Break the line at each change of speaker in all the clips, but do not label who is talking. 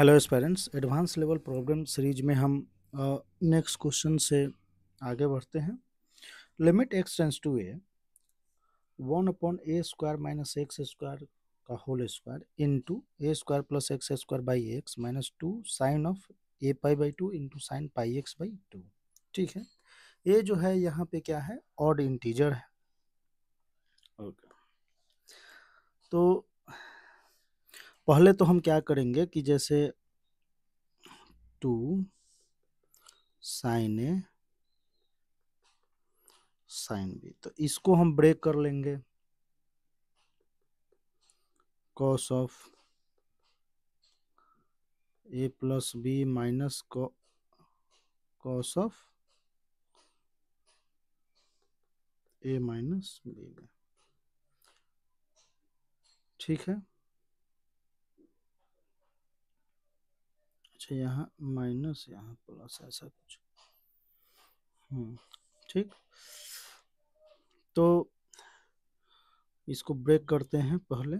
Hello aspirants, advance level problem series में हम next question से आगे बढ़ते हैं। Limit x tends to a 1/a² minus x square का whole square into a² plus x square by x minus 2 sine of a pi by 2 into sine pi x by 2। ठीक है, ये जो है यहाँ पे क्या है, ऑड इंटीजर है। ओके, तो पहले तो हम क्या करेंगे कि जैसे 2 साइन ए साइन बी, तो इसको हम ब्रेक कर लेंगे। Cos of a plus b minus cos of a minus b में। ठीक है, अच्छा यहाँ माइनस यहाँ प्लस ऐसा कुछ। ठीक, तो इसको ब्रेक करते हैं पहले।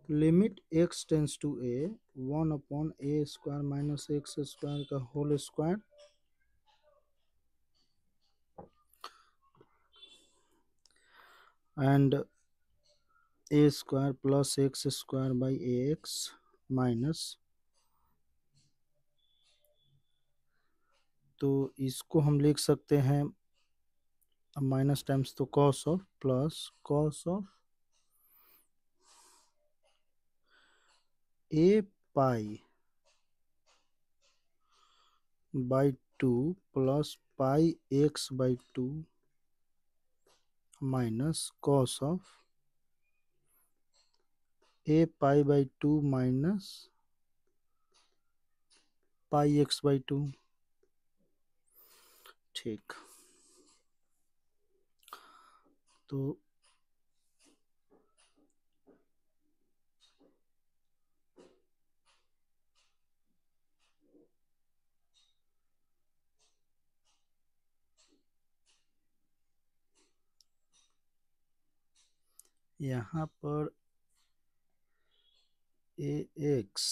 Limit x tends to a 1/a² minus x square का whole square and a² plus x square by x minus, तो इसको हम लिख सकते हैं माइनस टाइम्स तो cos of plus cos of a pi by 2 plus pi x by 2 minus cos of a pi by 2 minus pi x by 2। ठीक, तो यहाँ पर ए एक्स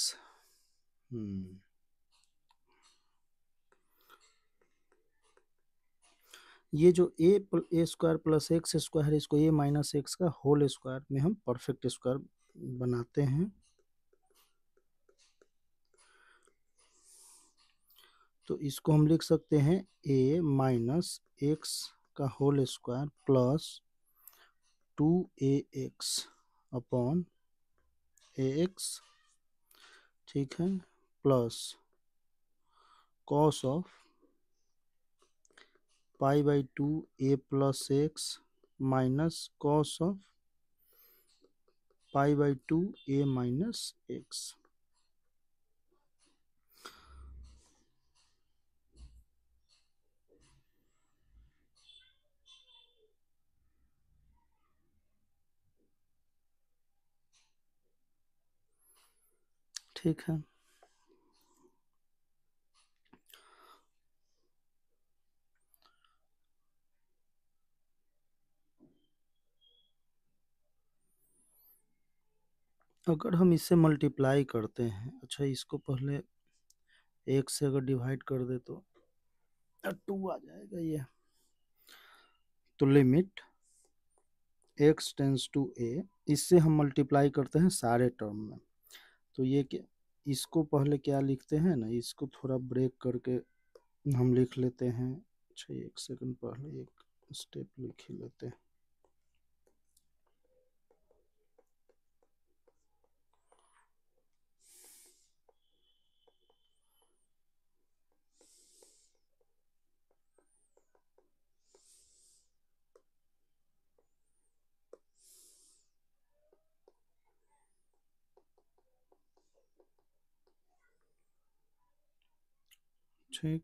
ये जो a² प्लस एक्स स्क्वायर है, इसको a माइनस एक्स का होल स्क्वायर में हम परफेक्ट स्क्वायर बनाते हैं। तो इसको हम लिख सकते हैं a माइनस एक्स का whole square plus 2ax upon ax। ठीक है, plus cos of pi by 2 a plus x minus cos of pi by 2 a minus x. ठीक है, अगर हम इससे मल्टीप्लाई करते हैं, अच्छा इसको पहले एक से अगर डिवाइड कर दे तो 2 आ जाएगा ये। तो लिमिट एक्स टेंस टू ए, इससे हम मल्टीप्लाई करते हैं सारे टर्म में। तो ये क्या, इसको पहले क्या लिखते हैं ना, इसको थोड़ा ब्रेक करके हम लिख लेते हैं। अच्छा एक सेकंड, पहले एक स्टेप लिख ही लेते हैं। ठीक,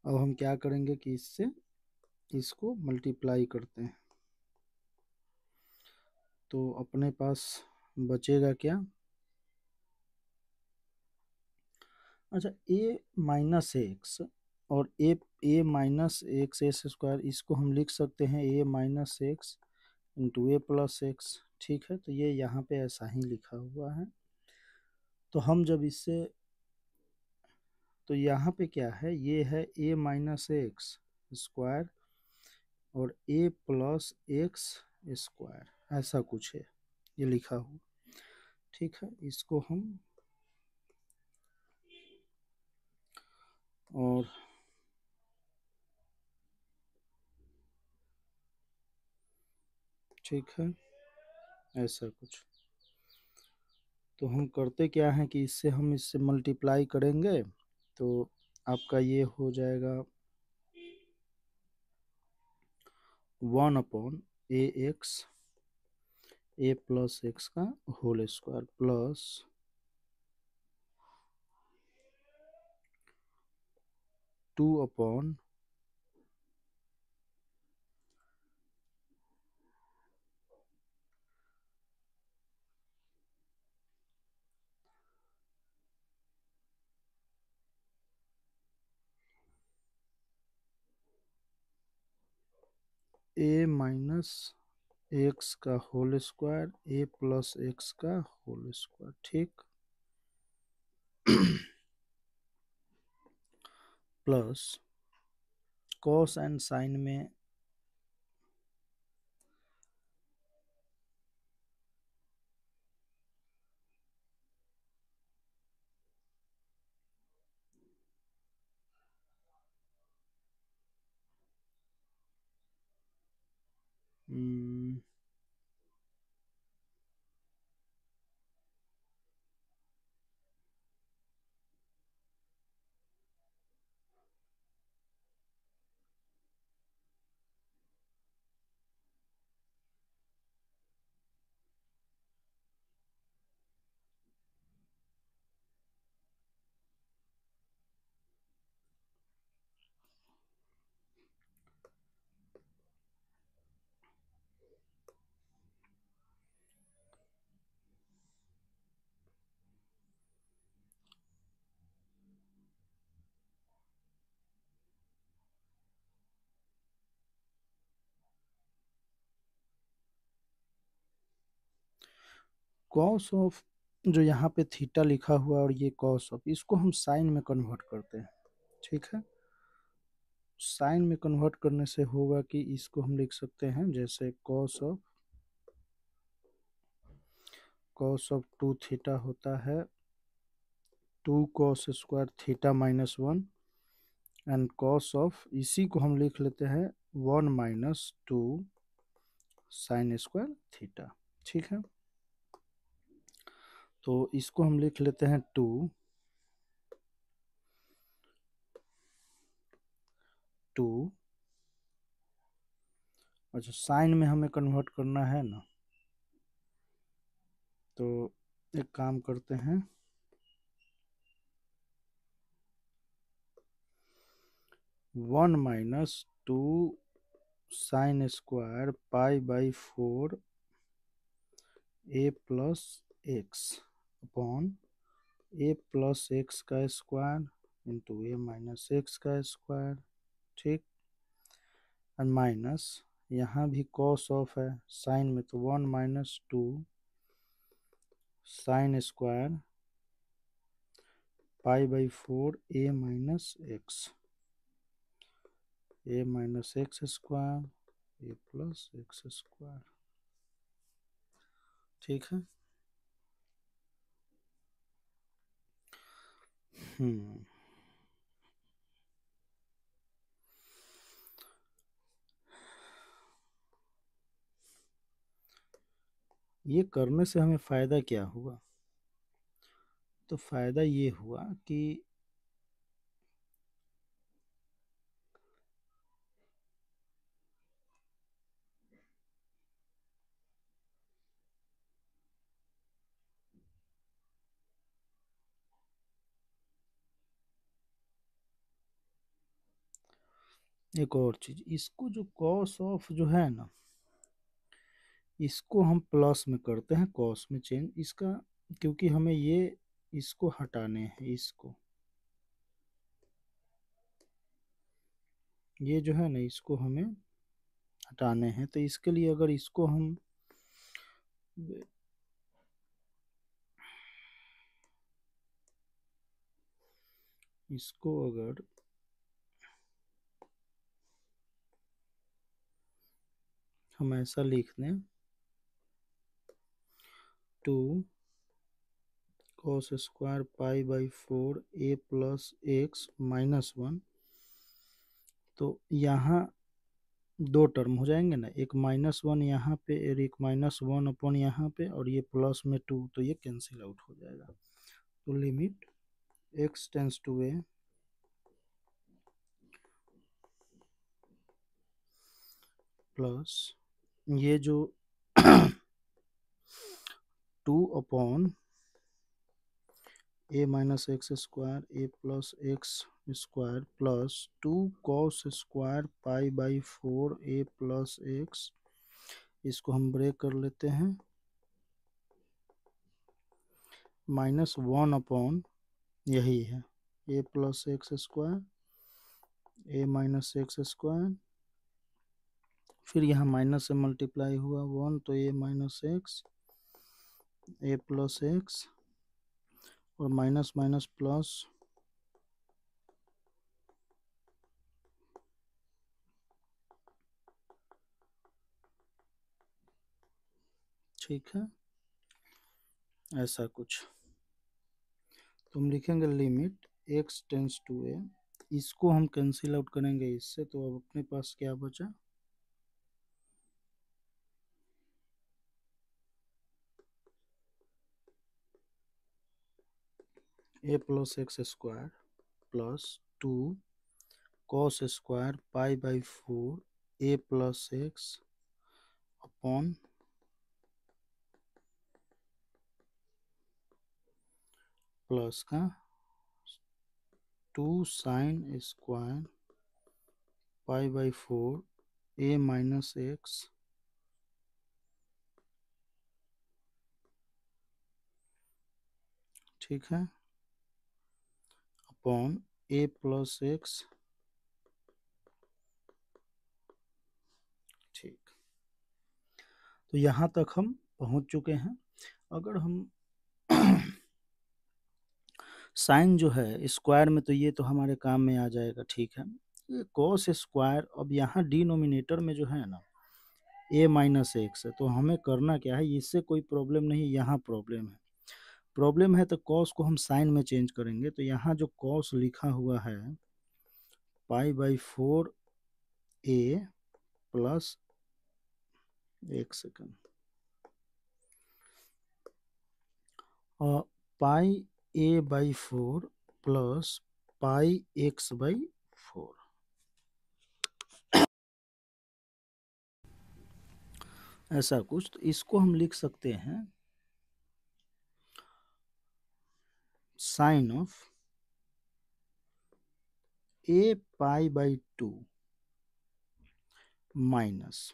अब हम क्या करेंगे कि इससे इसको मल्टीप्लाई करते हैं, तो अपने पास बचेगा क्या। अच्छा ए माइनस एक्स और ए माइनस एक्स एस स्क्वायर, इसको हम लिख सकते हैं ए माइनस एक्स इंटू ए प्लस एक्स। ठीक है, तो ये यहाँ पे ऐसा ही लिखा हुआ है। तो हम जब इससे, तो यहाँ पे क्या है, ये है a माइनस एक्स स्क्वायर और a प्लस एक्स स्क्वायर, ऐसा कुछ है ये लिखा हुआ। ठीक है, इसको हम, और ठीक है ऐसा कुछ, तो हम करते क्या है कि इससे हम इससे मल्टीप्लाई करेंगे, तो आपका ये हो जाएगा 1 अपॉन ए एक्स, ए प्लस एक्स का होल स्क्वायर प्लस 2 अपॉन ए माइनस एक्स का होल स्क्वायर, ए प्लस एक्स का होल स्क्वायर। ठीक, प्लस कॉस एंड साइन में कॉस ऑफ, जो यहाँ पे थीटा लिखा हुआ और ये कॉस ऑफ, इसको हम साइन में कन्वर्ट करते हैं। ठीक है, साइन में कन्वर्ट करने से होगा कि इसको हम लिख सकते हैं जैसे कॉस ऑफ 2 थीटा होता है 2 cos² थीटा-1, एंड कॉस ऑफ, इसी को हम लिख लेते हैं 1 - 2 sin² थीटा। ठीक है, तो इसको हम लिख लेते हैं 2 अच्छा, साइन में हमें कन्वर्ट करना है ना, तो एक काम करते हैं, 1 - 2 sin² π/4 a plus x upon A plus x का स्क्वायर इंटू ए माइनस एक्स का स्क्वायर। ठीक, और माइनस, यहाँ भी कॉस ऑफ है, साइन में तो 1 - 2 sin² π/4 a minus x square A plus x square. ठीक है, ये करने से हमें फायदा क्या हुआ, तो फायदा ये हुआ कि एक और चीज, इसको जो कॉस ऑफ जो है ना, इसको हम प्लस में करते हैं, कॉस में चेंज इसका, क्योंकि हमें ये इसको हटाने हैं, इसको, ये जो है ना इसको हमें हटाने हैं, तो इसके लिए अगर इसको हम इसको अगर हम ऐसा लिख दें, 2 cos square pi by 4 a plus x minus 1, तो यहाँ दो टर्म हो जाएंगे ना, एक -1 यहाँ पे और एक -1 अपॉन यहाँ पे, और ये प्लस में 2, तो ये कैंसिल आउट हो जाएगा। तो limit x tends to a plus ये जो 2 upon a minus x square a plus x square plus 2 cos square pi by 4 a plus x, इसको हम ब्रेक कर लेते हैं, -1 अपॉन यही है a plus x square a minus x square, फिर यहाँ माइनस से मल्टीप्लाई हुआ 1, तो a minus x a plus x, और माइनस माइनस प्लस, ठीक है, ऐसा कुछ। तो हम लिखेंगे limit x tends to a, इसको हम कैंसिल आउट करेंगे इससे, तो अब अपने पास क्या बचा, a plus x square plus 2 cos square pi by 4 a plus x upon plus का 2 sign square pi by 4 a minus x ठीक है अपॉन a प्लस एक्स, ठीक। तो यहाँ तक हम पहुँच चुके हैं। अगर हम साइन जो है स्क्वायर में, तो ये तो हमारे काम में आ जाएगा, ठीक है। ये कॉस स्क्वायर, अब यहाँ डिनोमिनेटर में जो है ना a माइनस एक्स है, तो हमें करना क्या है, इससे कोई प्रॉब्लम नहीं, यहाँ प्रॉब्लम है तो कॉस को हम साइन में चेंज करेंगे। तो यहाँ जो कॉस लिखा हुआ है पाई बाई 4 a प्लस, एक सेकंड, और pi a by 4 plus pi x by 4, ऐसा कुछ। तो इसको हम लिख सकते हैं sine of a pi by 2 minus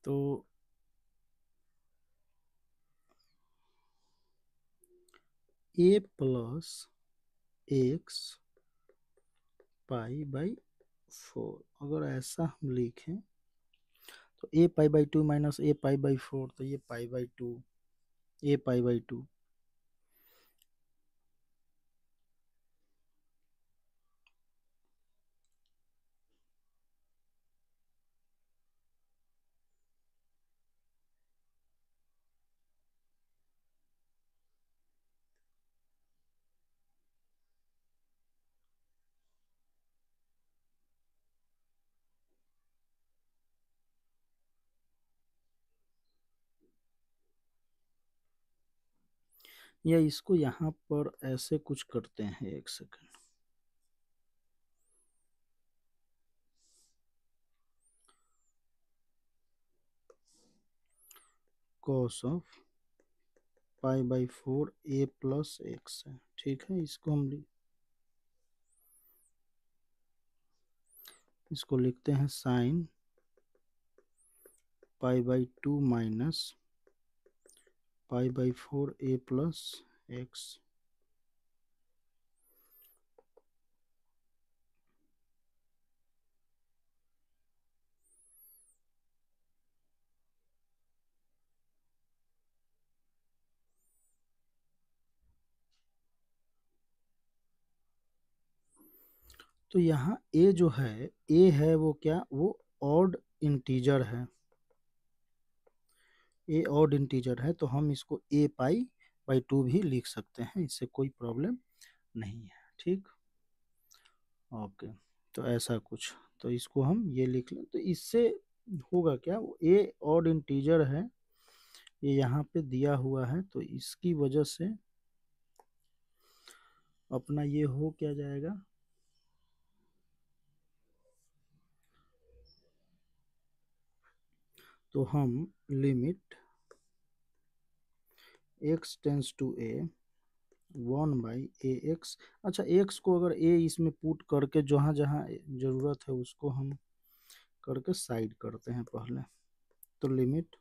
तो a plus x pi by 4, अगर ऐसा हम लिखें तो a pi by 2 minus a pi by 4, तो ये pi by 2, a pi by 2, या इसको यहाँ पर ऐसे कुछ करते हैं, एक second, cos of pi by 4 a plus x है। ठीक है, इसको लिखते हैं sine pi by 2 minus pi by 4 a plus x. तो यहाँ ए जो है, ए है वो क्या, वो ऑड इंटीजर है। ए ऑड इंटीजर है तो हम इसको ए पाई बाई 2 भी लिख सकते हैं, इससे कोई प्रॉब्लम नहीं है। ठीक, ओके। तो ऐसा कुछ, तो इसको हम ये लिख लें, तो इससे होगा क्या, वो ए ऑड इंटीजर है, ये यहाँ पे दिया हुआ है, तो इसकी वजह से अपना ये हो क्या जाएगा, तो हम limit x tends to a 1 by a x. अच्छा, एक्स को अगर ए इसमें पुट करके जहाँ जहाँ जरूरत है उसको हम करके साइड करते हैं पहले। तो लिमिट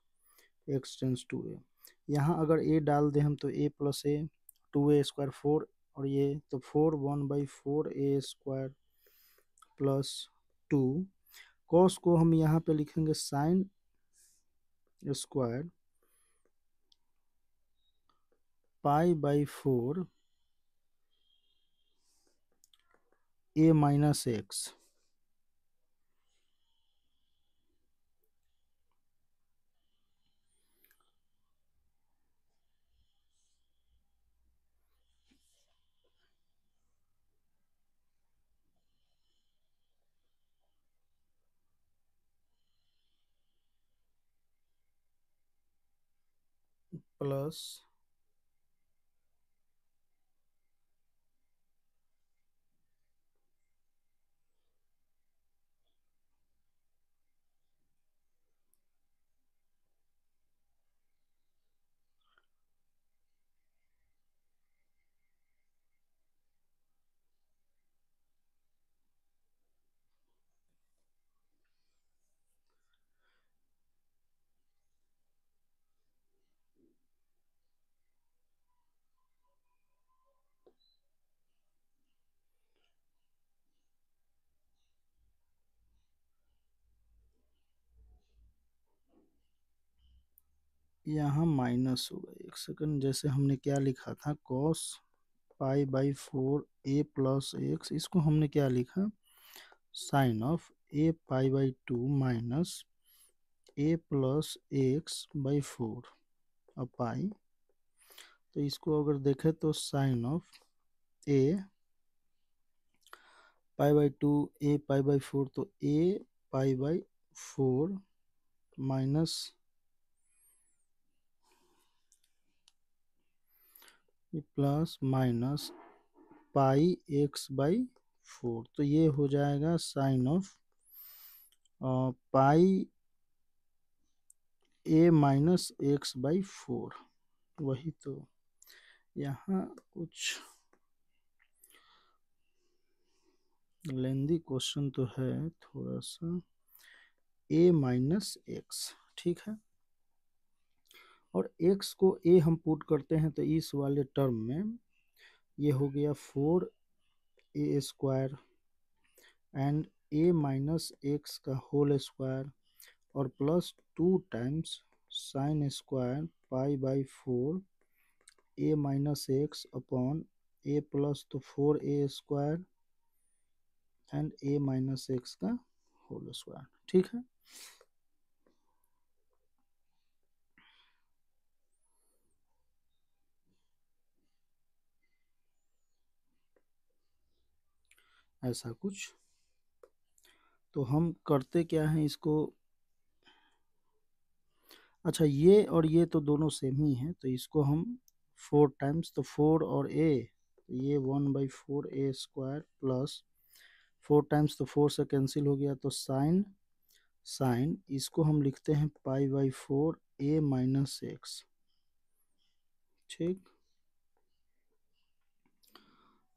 x टेंस टू ए, यहाँ अगर ए डाल दें हम तो ए प्लस ए 2a स्क्वायर 4, और ये तो 4 1 by 4a square plus 2। Cos को हम यहाँ पे लिखेंगे sine square pi by 4 a minus x plus यहाँ माइनस होगा, एक सेकंड, जैसे हमने क्या लिखा था, cos pi by 4 a plus x, इसको हमने क्या लिखा, sine of a pi by 2 minus a plus x by 4 अब पाई। तो इसको अगर देखें तो sine of a pi by 2 a pi by 4, तो a pi by 4 minus plus minus pi x by 4, तो ये हो जाएगा sine of pi a minus x by 4। वही तो, यहाँ कुछ लेंदी क्वेश्चन तो है थोड़ा सा, ए माइनस एक्स, ठीक है, और x को a हम पुट करते हैं तो इस वाले टर्म में ये हो गया 4a square and a minus x का होल स्क्वायर और plus 2 times sign square pi by 4 a minus x upon a plus तो 4a square and a minus x का होल स्क्वायर। ठीक है, ऐसा कुछ। तो हम करते क्या हैं इसको, अच्छा ये और ये तो दोनों सेम ही हैं, तो इसको हम 4 टाइम्स, तो 4 और a, तो ये 1 by 4a square plus 4 times तो 4 से कैंसिल हो गया, तो साइन साइन इसको हम लिखते हैं पाई बाई 4 a माइनस एक्स, ठीक,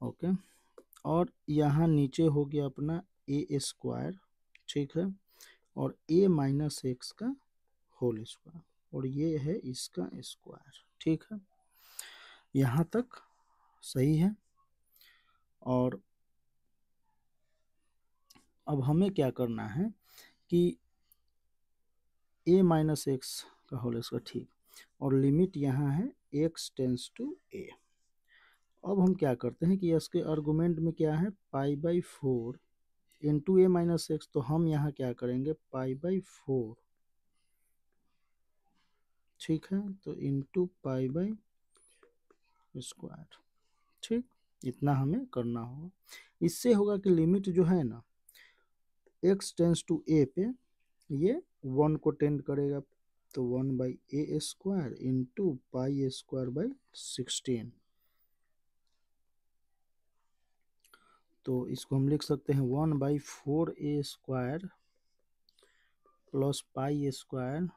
ओके। और यहाँ नीचे हो गया अपना ए स्क्वायर, ठीक है, और a माइनस एक्स का होल स्क्वायर, और ये है इसका स्क्वायर, ठीक है। यहाँ तक सही है। और अब हमें क्या करना है कि a माइनस एक्स का होल स्क्वायर, ठीक, और लिमिट यहाँ है x टेंस टू a। अब हम क्या करते हैं कि इसके आर्गुमेंट में क्या है, pi by 4 into A minus x, तो हम यहाँ क्या करेंगे, पाई बाई 4, ठीक है, तो इंटू पाई बाई स्क्वायर, ठीक, इतना हमें करना होगा। इससे होगा कि लिमिट जो है ना x टेंस टू a पे ये 1 को टेंड करेगा, तो 1 by A square into pi square by 16, तो इसको हम लिख सकते हैं 1 by 4 A square plus pi square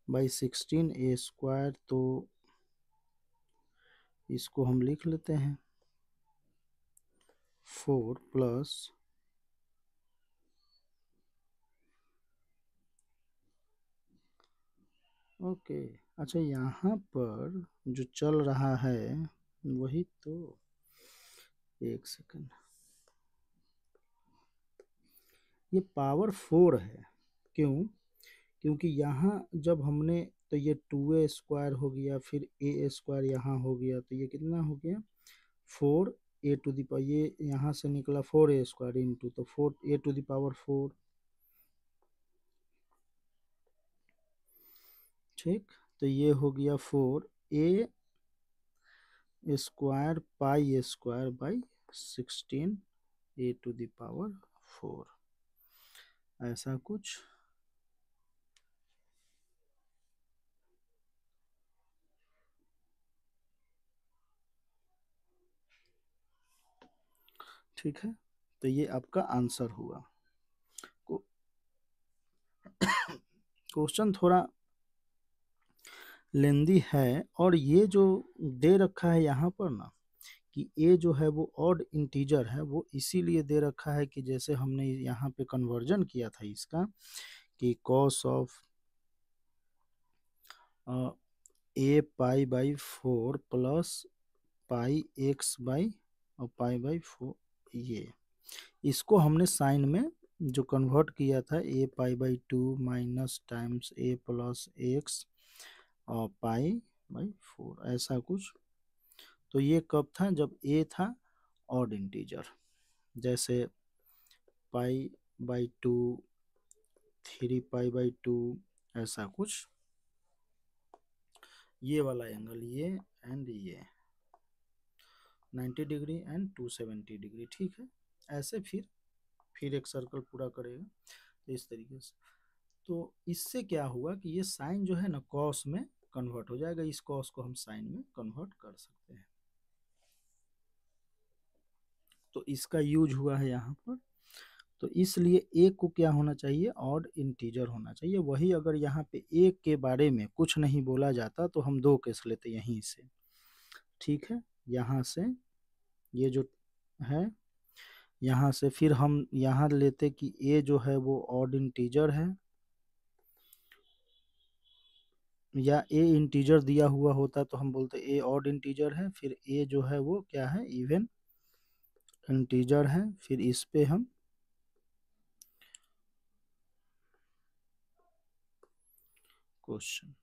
by 16 A square, तो इसको हम लिख लेते हैं 4 प्लस ओके। अच्छा, यहाँ पर जो चल रहा है वही तो, एक सेकंड, ये पावर 4 है, क्यों, क्योंकि यहाँ जब हमने, तो ये 2a स्क्वायर हो गया, फिर a स्क्वायर यहाँ हो गया, तो ये कितना हो गया 4 a टू द पावर, ये यहाँ से निकला 4a स्क्वायर इंटू, तो 4 a टू द पावर 4, ठीक, तो ये हो गया 4 a square pi square by 16 a to the power 4, ऐसा कुछ। ठीक है, तो ये आपका आंसर हुआ। क्वेश्चन थोड़ा लेंदी है, और ये जो दे रखा है यहाँ पर ना कि a जो है वो ऑड इंटीजर है, वो इसीलिए दे रखा है कि जैसे हमने यहाँ पे कन्वर्जन किया था इसका कि cos of a pi by 4 plus pi x by और पाई बाई 4, ये इसको हमने साइन में जो कन्वर्ट किया था a pi by 2 minus times a plus x और पाई बाई 4, ऐसा कुछ। तो ये कब था, जब a था ऑड इंटीजर, जैसे पाई बाई 2, 3 पाई बाई 2, ऐसा कुछ, ये वाला एंगल, ये एंड ये 90 डिग्री एंड 270 डिग्री, ठीक है। ऐसे फिर एक सर्कल पूरा करेगा, तो इस तरीके से। तो इससे क्या हुआ कि ये साइन जो है ना कॉस में कन्वर्ट हो जाएगा, इस कॉस को हम साइन में कन्वर्ट कर सकते हैं, तो इसका यूज हुआ है यहाँ पर। तो इसलिए एक को क्या होना चाहिए, ऑड इंटीजर होना चाहिए। वही अगर यहाँ पे एक के बारे में कुछ नहीं बोला जाता तो हम 2 केस लेते यहीं से, ठीक है, यहाँ से ये जो है, यहाँ से फिर हम यहाँ लेते कि a जो है वो ऑड इंटीजर है, या a इंटीजर दिया हुआ होता तो हम बोलते a ऑड इंटीजर है, फिर a जो है वो क्या है, इवन इंटीजर है, फिर इस पे हम क्वेश्चन।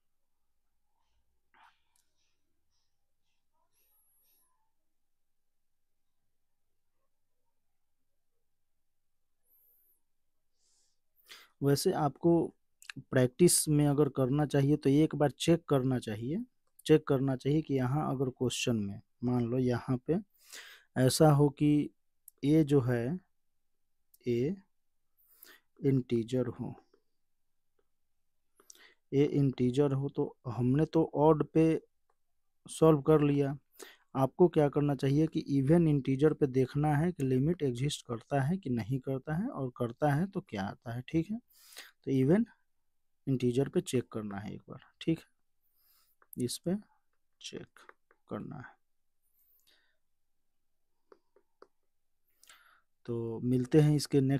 वैसे आपको प्रैक्टिस में अगर करना चाहिए तो एक बार चेक करना चाहिए, कि यहाँ अगर क्वेश्चन में मान लो यहाँ पे ऐसा हो कि a जो है, a इंटीजर हो, तो हमने तो ऑड पे सॉल्व कर लिया। आपको क्या करना चाहिए कि इवन इंटीजर पे देखना है कि लिमिट एग्जिस्ट करता है कि नहीं करता है, और करता है तो क्या आता है, ठीक है। तो इवन इंटीजर पे चेक करना है एक बार, ठीक है, इस पे चेक करना है। तो मिलते हैं इसके नेक्स्ट